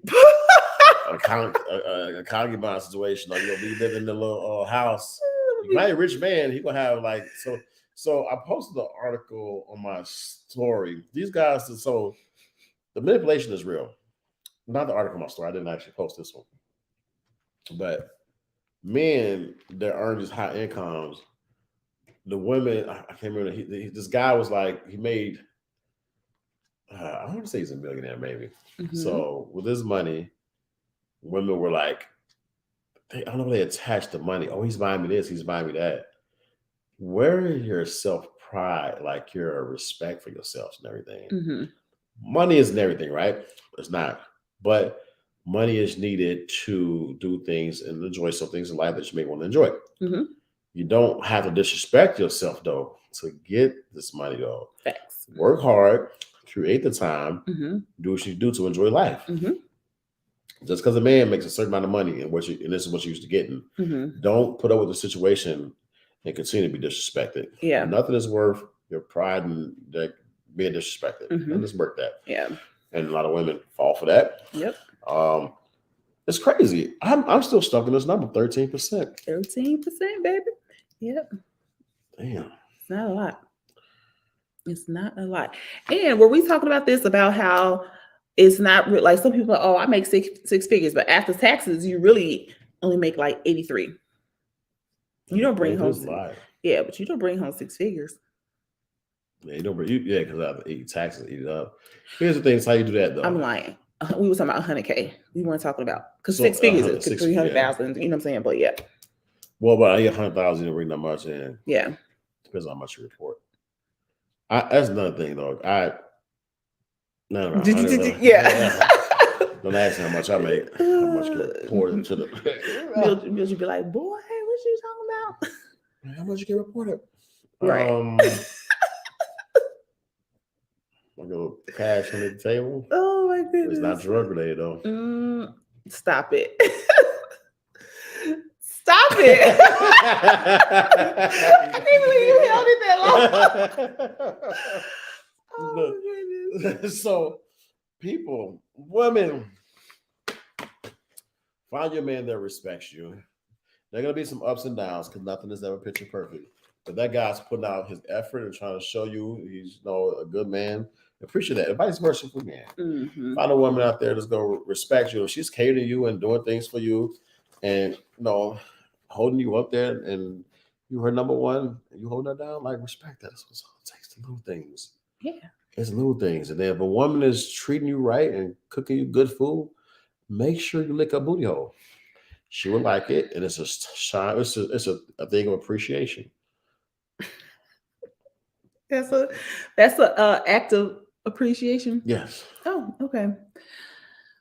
a concubine situation. Like you're gonna be living in the little house. You might be a rich man. He gonna have like so. So I posted an article on my story. These guys, so the manipulation is real. Not the article on my story. I didn't actually post this one, but men that earn these high incomes, the women, I can't remember. This guy was like, he made, I want to say he's a millionaire, maybe. Mm-hmm. So with his money, women were like, I don't know if they attached the money. Oh, he's buying me this, he's buying me that. Where is your self-pride, like your respect for yourself and everything? Mm-hmm. Money isn't everything, right? It's not. But money is needed to do things and enjoy some things in life that you may want to enjoy. Mm-hmm. You don't have to disrespect yourself, though, to get this money, though. Facts. Work hard, create the time, Mm-hmm. do what you do to enjoy life. Mm-hmm. Just because a man makes a certain amount of money and this is what you're used to getting, don't put up with the situation and continue to be disrespected. Yeah. Nothing is worth your pride and being disrespected. And it's worth that. Yeah. And a lot of women fall for that. Yep. It's crazy. I'm still stuck in this number, 13%. 13%, baby. Yep. Damn. It's not a lot. It's not a lot. And were we talking about this, about how it's not like some people are, oh, I make six figures, but after taxes, you really only make like 83. You don't bring home. Yeah, but you don't bring home 6 figures. Yeah, you don't bring because I have to eat taxes, eat it up. Here's the thing: is how you do that, though. I'm lying. We were talking about 100K. We weren't talking about, because 6 figures is 300,000. You know what I'm saying? But yeah. Well, but I get 100,000, you don't bring that much in. Yeah. Depends on how much you report. That's another thing, though. No. Yeah. Don't ask me how much I make. How much you report into the. You'll be like, boy, what you talking about? How much you get reported? Right. I go cash on the table. Oh my goodness. It's not drug related though. Stop it. Stop it. I can't believe you held it that long. Oh my goodness. So women, find your man that respects you. There are gonna be some ups and downs because nothing is ever picture perfect. But that guy's putting out his effort and trying to show you he's a good man. Appreciate that. And vice versa for men. Find a woman out there that's gonna respect you. If she's catering to you and doing things for you, and holding you up there, and you her number one, and you hold her down, like respect that. That's what it takes. The little things. Yeah. It's little things. And then if a woman is treating you right and cooking you good food, make sure you lick her booty hole. She will like it, and it's a shine. It's a thing of appreciation. That's a act of appreciation. Yes. Oh, okay.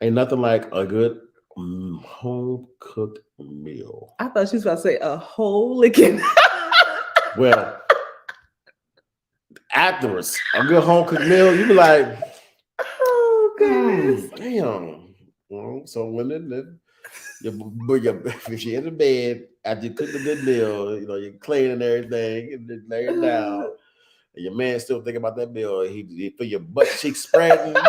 Ain't nothing like a good home cooked meal. I thought she was about to say a whole licking. Well, afterwards, a good home cooked meal, you be like, oh goodness, damn. So when if you're in the bed after you cook a good meal, you're cleaning and everything, and then lay it down, and your man still thinking about that meal, he feel your butt cheeks spreading.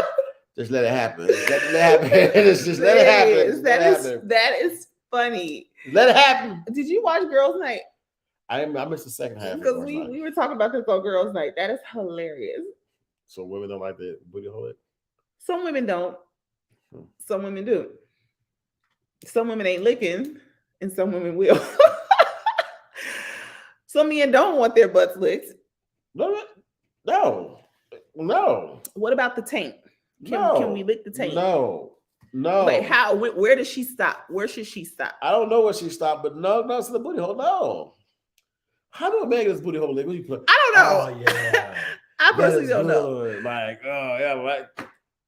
Just let it happen. Just let it happen. Just let it happen. That is funny. Let it happen. Did you watch Girls Night? I missed the second half. Because we were talking about this on Girls Night. That is hilarious. So women don't like the booty hole? Some women don't. Some women do. Some women ain't licking, and some women will. Some men don't want their butts licked. No. What about the taint? Can we lick the taint? No. Wait, how? Where does she stop? Where should she stop? I don't know where she stopped, but no, it's the booty hole. No. How do a man get his booty hole licked? I don't know. Oh yeah. I personally don't know. Like, oh yeah, right.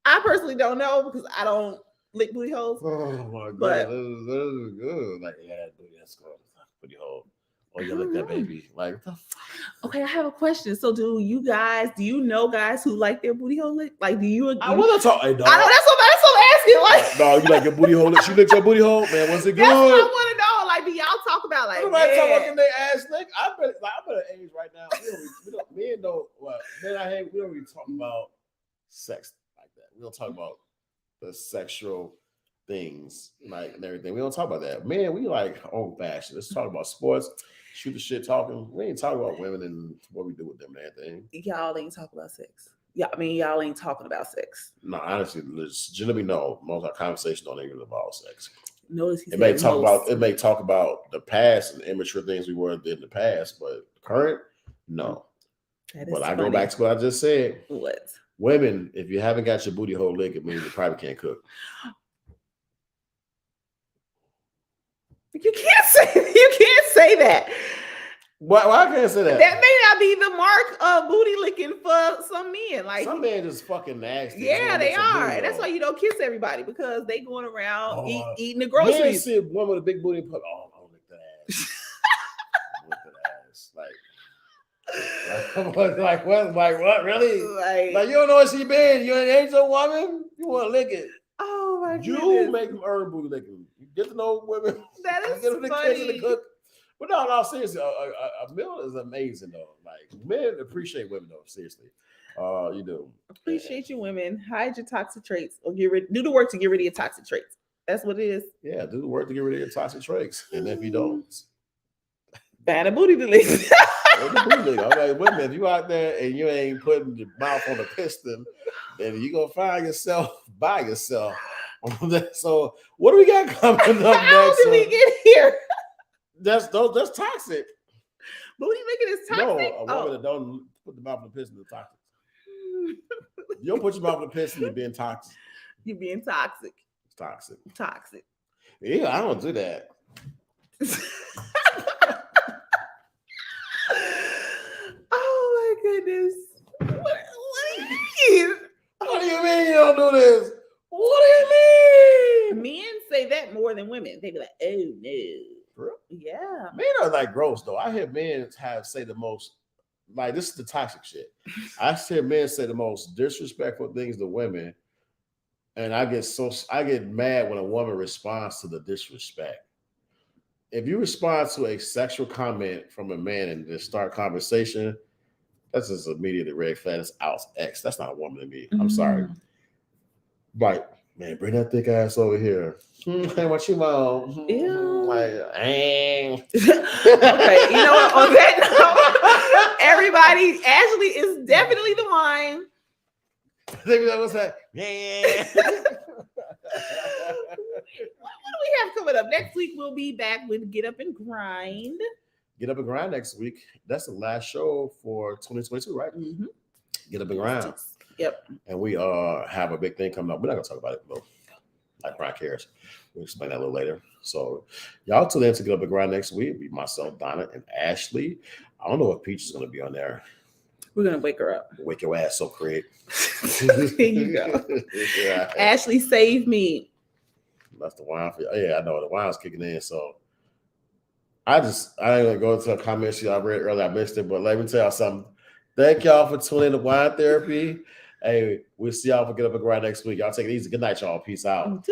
I personally don't know because I don't lick booty holes. Oh my god, this is good. Like, yeah, that's good. Booty hole. Oh, you lick that baby. Like, the fuck? Okay, I have a question. So, do you know guys who like their booty hole licked? Like, do you agree? I want to talk. Hey, I know that's what I'm asking. Like, no, you like your booty hole licked? She licked your booty hole, man. Was it good? That's what I want to know. Like, do y'all talk about like? Everybody talk about their ass lick. I'm at an age right now. Men don't. Well, men I hate. We don't really talk about sex like that. We don't talk about the sexual things like and everything. We don't talk about that. Man, we like old fashioned. Let's talk about sports. Shoot the shit talking. We ain't talking about women and what we do with them and everything. Y'all ain't talking about sex. Yeah, I mean y'all ain't talking about sex. No, honestly, legitimately no. Most of our conversations don't even involve sex. Notice it may talk about the past and immature things we were in the past, but current, no. But I go back to what I just said. What? Women, if you haven't got your booty hole licked, it means you probably can't cook. You can't say that. Why can't I say that? That may not be the mark of booty licking for some men. Like some men just fucking nasty. Yeah, they are. That's why you don't kiss everybody because they going around eating the groceries. Man, see a woman with a big booty and put, I don't lick that ass. Lick that ass. Like what? Like what? Really? Like you don't know what she been. You an angel woman. You want to lick it? Oh my god! You make them earn booty licking. You get to know women. That is get them funny. The kitchen to cook. But no, seriously, a meal is amazing though. Like men appreciate women though. Seriously, you do. Appreciate you, women. Hide your toxic traits or do the work to get rid of your toxic traits. That's what it is. Yeah, do the work to get rid of your toxic traits, and if you don't, find a booty to lick. I'm like, women, if you out there and you ain't putting your mouth on the piston, then you gonna find yourself by yourself. So what do we got coming up next? How did we get here? That's toxic. Booty licking is toxic. No, a woman that don't put the mouth on the piston is toxic. You don't put your mouth on the piston, you're being toxic. You're being toxic. It's toxic. Toxic. Yeah, I don't do that. Oh my goodness. What do you mean? What do you mean you don't do this? What do you mean? Men say that more than women. They be like, oh no. Bro? Yeah. Men are like gross though. I hear men say the most, like this is the toxic shit. I hear men say the most disrespectful things to women, and I get mad when a woman responds to the disrespect. If you respond to a sexual comment from a man and just start conversation, that's just immediately red flag. That's out X. That's not a woman to me. I'm sorry. Like, man, bring that thick ass over here. Hey, what you want? Ew. Like, okay, you know what? On that note, Everybody, Ashley is definitely the one. What's that? Yeah. What do we have coming up? Next week, we'll be back with Get Up and Grind. Get Up and Grind next week. That's the last show for 2022, right? Mm-hmm. Get Up and Grind. Yep. And we have a big thing coming up. We're not going to talk about it, though. Like Brian cares. We'll explain that a little later. So y'all tune in to Get Up and Grind next week. It'll be myself, Donna, and Ashley. I don't know if Peach is going to be on there. We're going to wake her up. Wake your ass up, Craig. There you go. Yeah. Ashley, save me. That's the wine for you. Yeah, I know. The wine's kicking in. So I ain't going to go into a comment I read earlier. I missed it. But let me tell y'all something. Thank y'all for tuning in to Wine Therapy. Hey, we'll see y'all for Get Up and Grind next week. Y'all take it easy. Good night, y'all. Peace out.